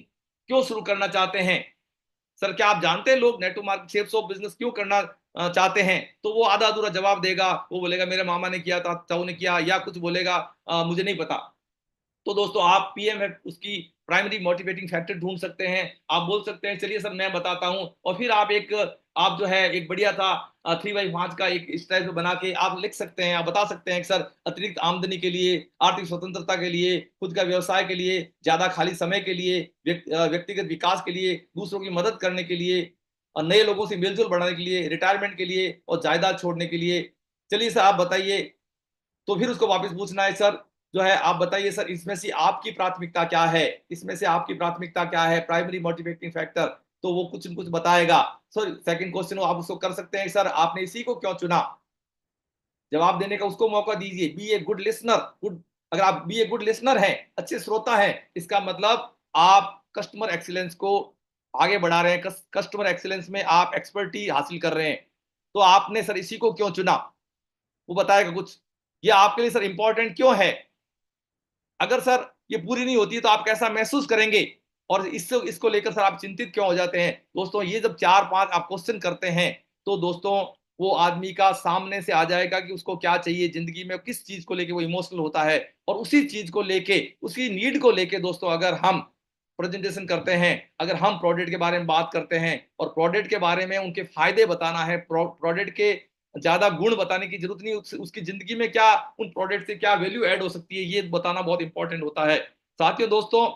A: क्यों शुरू करना चाहते हैं? सर क्या आप जानते हैं लोग network market sales of business क्यों करना चाहते हैं? तो वो आधा अधूरा जवाब देगा, वो बोलेगा मेरे मामा ने किया था, ताऊ ने किया, या कुछ बोलेगा मुझे नहीं पता। तो दोस्तों आप पीएम है उसकी प्राइमरी मोटिवेटिंग फैक्टर ढूंढ सकते हैं। आप बोल सकते हैं चलिए सर मैं बताता हूं, और फिर आप जो है एक बढ़िया था 3x5 का एक इस टाइप बना के आप लिख सकते हैं, आप बता सकते हैं कि सर अतिरिक्त आमदनी के लिए, आर्थिक स्वतंत्रता के लिए, खुद का व्यवसाय के लिए, ज्यादा खाली समय के लिए, व्यक्तिगत विकास के लिए, दूसरों की मदद करने के लिए, और नए लोगों से मेलजोल बढ़ाने के लिए, रिटायरमेंट के लिए और जायदाद छोड़ने के लिए। चलिए सर आप बताइए। तो फिर उसको वापस पूछना है सर जो है आप बताइए सर इसमें से आपकी प्राथमिकता क्या है, इसमें से आपकी प्राथमिकता क्या है, प्राइमरी मोटिवेटिंग फैक्टर। तो वो कुछ न कुछ बताएगा। सर सेकंड क्वेश्चन आप उसको कर सकते हैं, सर आपने इसी को क्यों चुना? जवाब देने का उसको मौका दीजिए। Be a good listener. Good, अगर आप बी ए गुड लिसनर हैं, अच्छे श्रोता हैं, इसका मतलब आप कस्टमर एक्सीलेंस को आगे बढ़ा रहे हैं, कस्टमर एक्सीलेंस में आप एक्सपर्टी हासिल कर रहे हैं। तो आपने सर इसी को क्यों चुना, वो बताएगा कुछ। ये आपके लिए सर इंपॉर्टेंट क्यों है? अगर सर ये पूरी नहीं होती तो आप कैसा महसूस करेंगे? और इसको लेकर सर आप चिंतित क्यों हो जाते हैं? दोस्तों ये जब 4-5 आप क्वेश्चन करते हैं तो दोस्तों वो आदमी का सामने से आ जाएगा कि उसको क्या चाहिए जिंदगी में, किस चीज को लेके वो इमोशनल होता है, और उसी चीज को लेके, उसी नीड को लेके दोस्तों अगर हम प्रेजेंटेशन करते हैं, अगर हम प्रोडक्ट के बारे में बात करते हैं और प्रोडक्ट के बारे में उनके फायदे बताना है, प्रोडक्ट के ज्यादा गुण बताने की जरूरत नहीं, उसकी जिंदगी में क्या, उन प्रोडक्ट से क्या वैल्यू ऐड हो सकती है, ये बताना बहुत इंपॉर्टेंट होता है। साथियों दोस्तों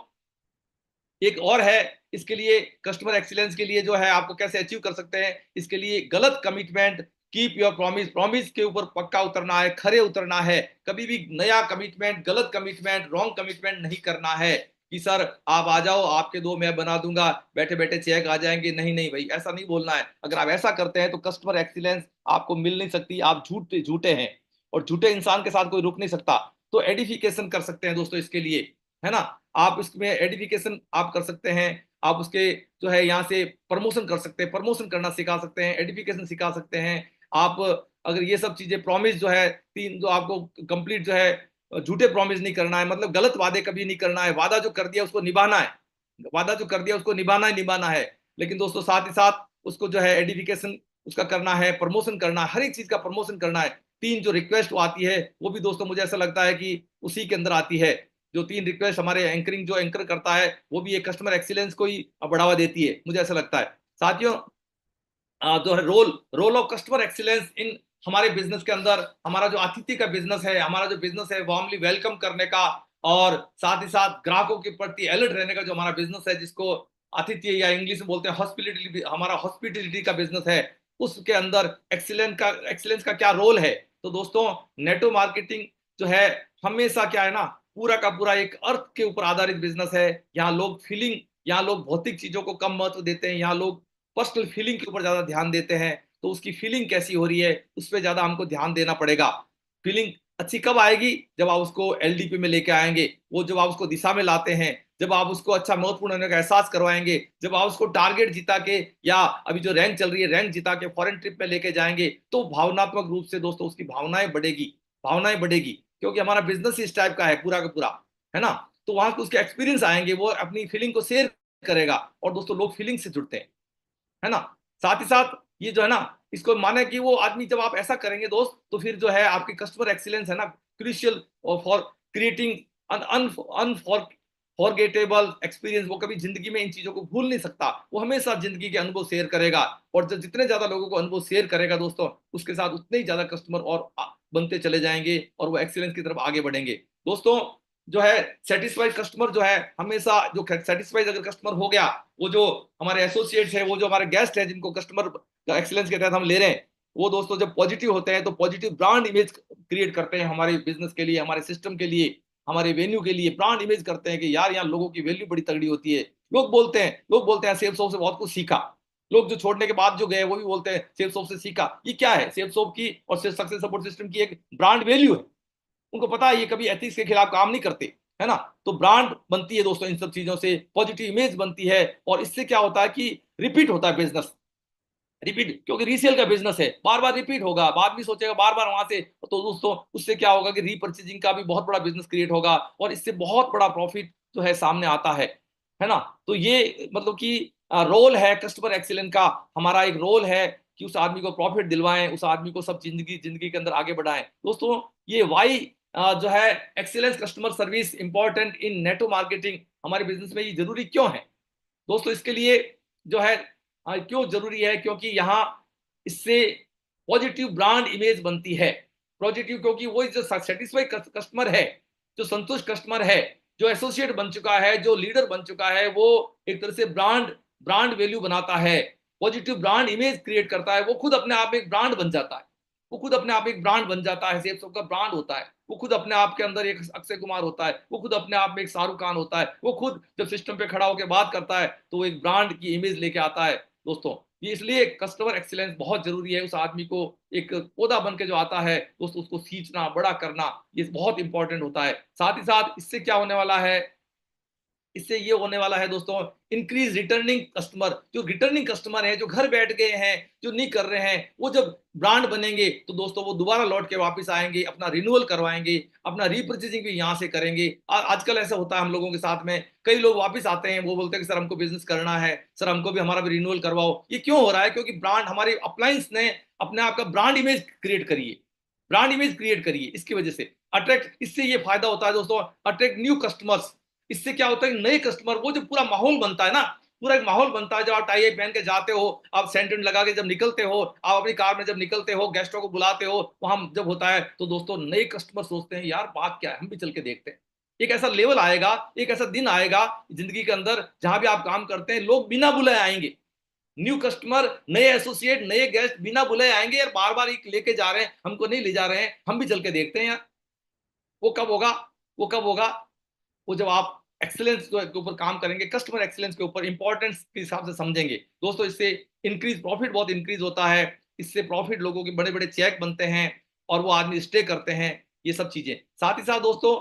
A: एक और है, इसके लिए कस्टमर एक्सीलेंस के लिए जो है आपको कैसे अचीव कर सकते हैं, इसके लिए गलत commitment, keep your promise, promise के ऊपर पक्का उतरना है, खरे उतरना है। कभी भी नया कमिटमेंट, गलत कमिटमेंट, रॉन्ग कमिटमेंट नहीं करना है कि सर आप आ जाओ, आपके दो मैं बना दूंगा, बैठे बैठे चेक आ जाएंगे। नहीं नहीं भाई, ऐसा नहीं बोलना है। अगर आप ऐसा करते हैं तो कस्टमर एक्सीलेंस आपको मिल नहीं सकती, आप झूठे झूठे हैं, और झूठे इंसान के साथ कोई रुक नहीं सकता। तो एडिफिकेशन कर सकते हैं दोस्तों इसके लिए, है ना। आप इसमें एडिफिकेशन आप कर सकते हैं, आप उसके जो है यहाँ से प्रमोशन कर सकते हैं, प्रमोशन करना सिखा सकते हैं, एडिफिकेशन सिखा सकते हैं आप। अगर ये सब चीजें, प्रॉमिस जो है तीन, जो आपको कंप्लीट जो है झूठे प्रॉमिस नहीं करना है, मतलब गलत वादे कभी नहीं करना है, वादा जो कर दिया उसको निभाना है, वादा जो कर दिया उसको निभाना ही निभाना है। लेकिन दोस्तों साथ ही साथ उसको जो है एडिफिकेशन उसका करना है, प्रमोशन करना है, हर एक चीज का प्रमोशन करना है। तीन जो रिक्वेस्ट आती है वो भी दोस्तों मुझे ऐसा लगता है कि उसी के अंदर आती है। जो तीन रिक्वेस्ट हमारे एंकरिंग जो एंकर करता है वो भी एक कस्टमर एक्सीलेंस को ही बढ़ावा देती है, मुझे ऐसा लगता है। साथियों जो है role role of customer excellence in हमारे बिजनेस के अंदर, हमारा जो आतिथ्य का बिजनेस है, हमारा जो बिजनेस है वार्मली वेलकम करने का, और साथ ही साथ ग्राहकों के प्रति अलर्ट रहने का जो हमारा बिजनेस है, जिसको आतिथ्य या इंग्लिश में बोलते हैं हॉस्पिटलिटी, हमारा हॉस्पिटलिटी का बिजनेस है, उसके अंदर एक्सीलेंस का क्या रोल है। तो दोस्तों नेटो मार्केटिंग जो है हमेशा क्या है ना, पूरा का पूरा एक अर्थ के ऊपर आधारित बिजनेस है। यहाँ लोग फीलिंग, यहाँ लोग भौतिक चीजों को कम महत्व देते हैं, यहाँ लोग पर्सनल फीलिंग के ऊपर ज्यादा ध्यान देते हैं। तो उसकी फीलिंग कैसी हो रही है उस पर ज्यादा हमको ध्यान देना पड़ेगा। फीलिंग अच्छी कब आएगी? जब आप उसको एलडीपी में लेके आएंगे, वो जब आप उसको दिशा में लाते हैं, जब आप उसको अच्छा महत्वपूर्ण होने का एहसास करवाएंगे, जब आप उसको टारगेट जिता के, या अभी जो रैंक चल रही है रैंक जिता के फॉरेन ट्रिप में लेके जाएंगे, तो भावनात्मक रूप से दोस्तों उसकी भावनाएं बढ़ेगी, भावनाएं बढ़ेगी, क्योंकि हमारा बिजनेस इस टाइप का है पूरा का पूरा, है ना। तो वहां पे उसके एक्सपीरियंस आएंगे, वो अपनी फीलिंग को शेयर करेगा, और दोस्तों लोग फीलिंग से जुड़ते हैं, है ना। साथ ही साथ ये जो है ना, इसको माने कि वो आदमी, जब आप ऐसा करेंगे दोस्त, तो फिर जो है आपकी कस्टमर एक्सीलेंस है ना, क्रूशियल और फॉर क्रिएटिंग अनफॉरगेटेबल एक्सपीरियंस, वो कभी जिंदगी में इन चीजों को भूल नहीं सकता, वो हमेशा जिंदगी के अनुभव शेयर करेगा। और जब जितने ज्यादा लोगों को अनुभव शेयर करेगा दोस्तों, उसके साथ उतने ही ज्यादा कस्टमर और बनते चले जाएंगे, और वो एक्सीलेंस की तरफ आगे बढ़ेंगे। दोस्तों जो है सेटिस्फाइड कस्टमर जो है हमेशा, जो सेटिस्फाइड अगर कस्टमर हो गया, वो जो हमारे एसोसिएट्स है, वो जो हमारे गेस्ट है, जिनको कस्टमर एक्सीलेंस के तहत हम ले रहे हैं, वो दोस्तों जब पॉजिटिव होते हैं तो पॉजिटिव ब्रांड इमेज क्रिएट करते हैं हमारे बिजनेस के लिए, हमारे सिस्टम के लिए, हमारे वेन्यू के लिए। ब्रांड इमेज करते हैं कि यार यहाँ लोगों की वैल्यू बड़ी तगड़ी होती है। लोग बोलते हैं सेल्स शॉप से बहुत कुछ सीखा। लोग जो छोड़ने के बाद जो गए वो भी बोलते हैं सेल्स शॉप से सीखा। ये क्या है? सेल्स शॉप की और सक्सेस सपोर्ट सिस्टम की एक ब्रांड वैल्यू है। उनको पता है ये कभी एथिक्स के खिलाफ काम नहीं करते, है ना। तो ब्रांड बनती है दोस्तों इन सब चीजों से, पॉजिटिव इमेज बनती है, और इससे क्या होता है कि रिपीट होता है बिजनेस, रिपीट, क्योंकि रीसेल का बिजनेस है, बार बार रिपीट होगा, बाद भी सोचेगा बार बार वहां से, तो दोस्तों उससे क्या होगा कि रीपर्चेजिंग का भी बहुत बड़ा बिजनेस क्रिएट होगा, और इससे बहुत बड़ा प्रॉफिट जो है सामने आता है ना। तो ये मतलब कि रोल है कस्टमर एक्सीलेंस का, हमारा एक रोल है कि उस आदमी को प्रॉफिट दिलवाएं, उस आदमी को सब जिंदगी जिंदगी के अंदर आगे बढ़ाएं। दोस्तों ये वाई जो है excellence customer service important in network marketing, हमारे बिजनेस में ये जरूरी क्यों है दोस्तों? इसके लिए जो है क्यों जरूरी है, क्योंकि यहाँ इससे पॉजिटिव ब्रांड इमेज बनती है। पॉजिटिव क्योंकि वो जो सेटिस्फाइड कस्टमर है, जो संतुष्ट कस्टमर है, जो एसोसिएट बन चुका है, जो लीडर बन चुका है, वो एक तरह से ब्रांड ब्रांड वैल्यू बनाता है, पॉजिटिव ब्रांड इमेज क्रिएट करता है, वो खुद अपने आप में एक ब्रांड बन जाता है, वो खुद अपने आप एक ब्रांड बन जाता है, सेल्स का ब्रांड होता है, वो खुद अपने आप के अंदर एक अक्षय कुमार होता है, वो खुद अपने आप में एक शाहरुख खान होता है, वो खुद जब सिस्टम पे खड़ा होकर बात करता है तो वो एक ब्रांड की इमेज लेके आता है। दोस्तों ये इसलिए कस्टमर एक्सीलेंस बहुत जरूरी है। उस आदमी को एक पौधा बन के जो आता है दोस्तों, उसको सींचना, बड़ा करना, ये बहुत इंपॉर्टेंट होता है। साथ ही साथ इससे क्या होने वाला है इससे ये होने वाला है दोस्तों, इंक्रीज रिटर्निंग कस्टमर। जो रिटर्निंग कस्टमर है, जो घर बैठ गए हैं, जो नहीं कर रहे हैं, वो जब ब्रांड बनेंगे तो दोस्तों वो दोबारा लौट के वापस आएंगे, अपना रिन्यूअल करवाएंगे, अपना रीपर्चेसिंग भी यहाँ से करेंगे। आजकल ऐसा होता है हम लोगों के साथ में, कई लोग वापस आते हैं, वो बोलते हैं कि सर हमको बिजनेस करना है, सर हमको भी हमारा भी रिन्यूअल करवाओ। ये क्यों हो रहा है? क्योंकि ब्रांड, हमारे अप्लायंस ने अपने आप का ब्रांड इमेज क्रिएट करिए, ब्रांड इमेज क्रिएट करिए, इसकी वजह से अट्रैक्ट, इससे ये फायदा होता है दोस्तों, अट्रैक्ट न्यू कस्टमर्स। इससे क्या होता है, नए कस्टमर, वो जो पूरा माहौल बनता है ना, पूरा एक माहौल बनता है। जब आप टाई पहन के जाते हो, आप सेंट लगा के जब निकलते हो, आप अपनी कार में जब निकलते हो, गेस्टों को बुलाते हो, वहां जब होता है तो दोस्तों नए कस्टमर सोचते हैं यार बात क्या है, हम भी चल के देखते हैं। एक ऐसा लेवल आएगा, एक ऐसा दिन आएगा जिंदगी के अंदर, जहां भी आप काम करते हैं, लोग बिना बुलाए आएंगे, न्यू कस्टमर, नए एसोसिएट, नए गेस्ट बिना बुलाए आएंगे। यार बार बार लेके जा रहे हैं, हमको नहीं ले जा रहे हैं, हम भी चल के देखते हैं यार। वो कब होगा? वो कब होगा? वो जब आप एक्सीलेंस के ऊपर काम करेंगे, कस्टमर एक्सीलेंस के ऊपर इंपॉर्टेंस के हिसाब से समझेंगे दोस्तों। इससे इंक्रीज प्रॉफिट बहुत इंक्रीज होता है, इससे प्रॉफिट, लोगों के बड़े बड़े चेक बनते हैं और वो आदमी स्टे करते हैं, ये सब चीजें। साथ ही साथ दोस्तों,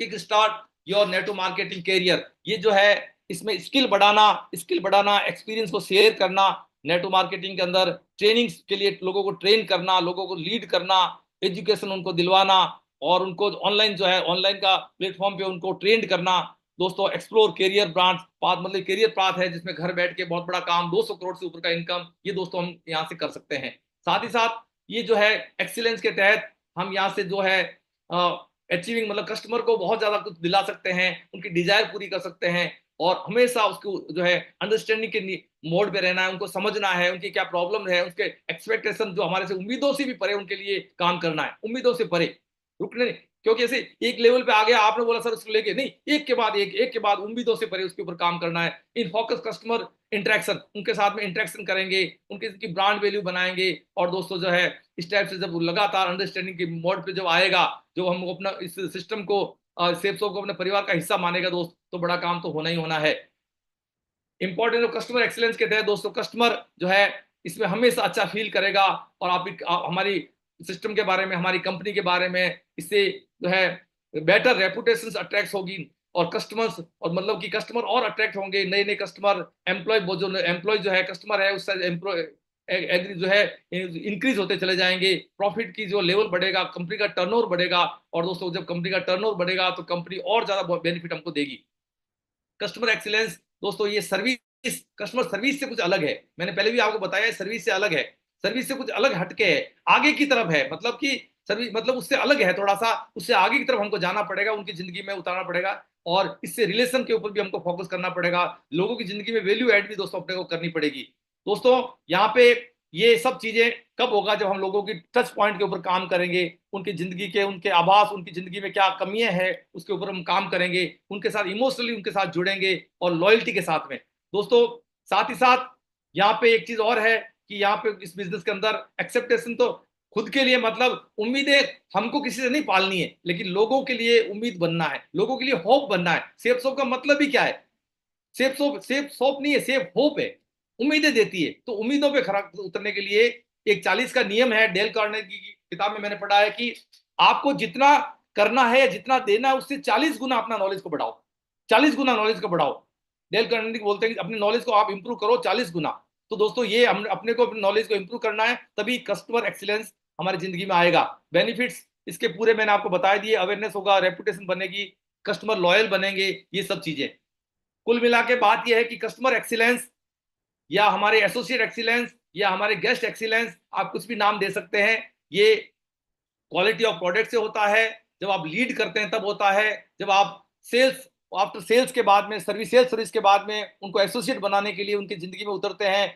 A: kick start your network marketing career, ये जो है इसमें स्किल बढ़ाना, स्किल बढ़ाना, एक्सपीरियंस को शेयर करना, नेटवर्क मार्केटिंग के अंदर ट्रेनिंग्स के लिए लोगों को ट्रेन करना, लोगों को लीड करना, एजुकेशन उनको दिलवाना, और उनको ऑनलाइन जो है, ऑनलाइन का प्लेटफॉर्म पे उनको ट्रेंड करना। दोस्तों एक्सप्लोर करियर ब्रांच पाथ, मतलब करियर पाथ है जिसमें घर बैठ के बहुत बड़ा काम, 200 करोड़ से ऊपर का इनकम, ये दोस्तों हम यहाँ से कर सकते हैं। साथ ही साथ ये जो है एक्सीलेंस के तहत हम यहाँ से जो है अचीविंग, मतलब कस्टमर को बहुत ज्यादा कुछ दिला सकते हैं, उनकी डिजायर पूरी कर सकते हैं, और हमेशा उसको जो है अंडरस्टैंडिंग के मोड पे रहना है, उनको समझना है उनकी क्या प्रॉब्लम है, उसके एक्सपेक्टेशन जो हमारे से उम्मीदों से भी परे, उनके लिए काम करना है, उम्मीदों से परे रुकने नहीं। क्योंकि ऐसे एक लेवल पे आ गया, आपने बोला सर उसको लेके नहीं, एक के बाद एक, एक के बाद उम्मीदों से परे उसके ऊपर काम करना है। इन फोकस कस्टमर इंटरेक्शन, उनके साथ में इंटरेक्शन करेंगे, उनकी ब्रांड वैल्यू बनाएंगे, और दोस्तों जो है इस टाइप से जब लगातार अंडरस्टैंडिंग के मोड पे जब आएगा, जो हम अपना इस सिस्टम को, सेप्सो को अपने परिवार का हिस्सा मानेगा दोस्त, तो बड़ा काम तो होना ही होना है। इंपॉर्टेंट कस्टमर एक्सीलेंस के तहत दोस्तों, कस्टमर जो है इसमें हमेशा अच्छा फील करेगा, और आप हमारी सिस्टम के बारे में, हमारी कंपनी के बारे में, इससे जो है बेटर रेपुटेशन अट्रैक्ट होगी, और कस्टमर्स, और मतलब कि कस्टमर और अट्रैक्ट होंगे, नए नए कस्टमर, एम्प्लॉय, जो एम्प्लॉय जो है कस्टमर है, उससे एम्प्लॉय एग्री जो है इंक्रीज होते चले जाएंगे, प्रॉफिट की जो लेवल बढ़ेगा, कंपनी का टर्नओवर बढ़ेगा, और दोस्तों जब कंपनी का टर्नओवर बढ़ेगा तो कंपनी और ज्यादा बेनिफिट हमको देगी। कस्टमर एक्सीलेंस दोस्तों, ये सर्विस, कस्टमर सर्विस से कुछ अलग है, मैंने पहले भी आपको बताया, सर्विस से अलग है, सर्विस से कुछ अलग हटके है, आगे की तरफ है, मतलब कि सर्विस मतलब उससे अलग है, थोड़ा सा उससे आगे की तरफ हमको जाना पड़ेगा, उनकी जिंदगी में उतारना पड़ेगा, और इससे रिलेशन के ऊपर भी हमको फोकस करना पड़ेगा, लोगों की जिंदगी में वैल्यू एड भी दोस्तों अपने को करनी पड़ेगी। दोस्तों यहाँ पे ये सब चीजें कब होगा? जब हम लोगों की टच पॉइंट के ऊपर काम करेंगे, उनकी जिंदगी के, उनके आभास, उनकी जिंदगी में क्या कमियां हैं उसके ऊपर हम काम करेंगे, उनके साथ इमोशनली उनके साथ जुड़ेंगे, और लॉयल्टी के साथ में दोस्तों। साथ ही साथ यहाँ पे एक चीज और है कि यहाँ पे इस बिजनेस के अंदर एक्सेप्टेशन तो खुद के लिए, मतलब उम्मीदें हमको किसी से नहीं पालनी है, लेकिन लोगों के लिए उम्मीद बनना है, लोगों के लिए होप बनना है। सेफ सोप का मतलब ही क्या है? सेफ सोप नहीं है, सेफ होप है, उम्मीदें देती है। तो उम्मीदों पे खरा उतरने के लिए एक 40 का नियम है, डेल कार्नेगी की किताब में मैंने पढ़ा है कि आपको जितना करना है, जितना देना है, उससे 40 गुना अपना नॉलेज को बढ़ाओ, 40 गुना नॉलेज को बढ़ाओ। डेल कार्नेगी बोलते हैं कि अपने नॉलेज को आप इंप्रूव करो 40 गुना। तो दोस्तों ये हम अपने को अपने नॉलेज को इंप्रूव करना है, तभी कस्टमर एक्सीलेंस हमारी जिंदगी में आएगा। बेनिफिट्स इसके पूरे मैंने आपको बता दिए, अवेयरनेस होगा, रेपुटेशन बनेगी, कस्टमर लॉयल बनेंगे, ये सब चीजें। कुल मिला के बात यह है कि कस्टमर एक्सीलेंस, या हमारे एसोसिएट एक्सीलेंस, या हमारे गेस्ट एक्सीलेंस, आप कुछ भी नाम दे सकते हैं, ये क्वालिटी ऑफ प्रोडक्ट से होता है, जब आप लीड करते हैं तब होता है, जब आप सेल्स, आफ्टर सेल्स के बाद में, सर्विस के बाद में उनको एसोसिएट बनाने के लिए उनकी जिंदगी में उतरते हैं,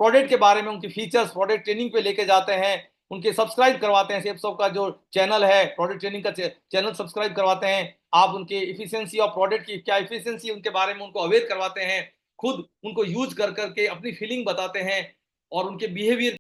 A: प्रोडक्ट के बारे में, उनकी फीचर्स, प्रोडक्ट ट्रेनिंग पे लेके जाते हैं, उनके सब्सक्राइब करवाते हैं, सेप्सॉफ्ट का जो चैनल है, प्रोडक्ट ट्रेनिंग का चैनल सब्सक्राइब करवाते हैं, आप उनके इफिशियंसी ऑफ प्रोडक्ट की क्या इफिशियंसी उनके बारे में उनको अवेयर करवाते हैं, खुद उनको यूज कर करके अपनी फीलिंग बताते हैं, और उनके बिहेवियर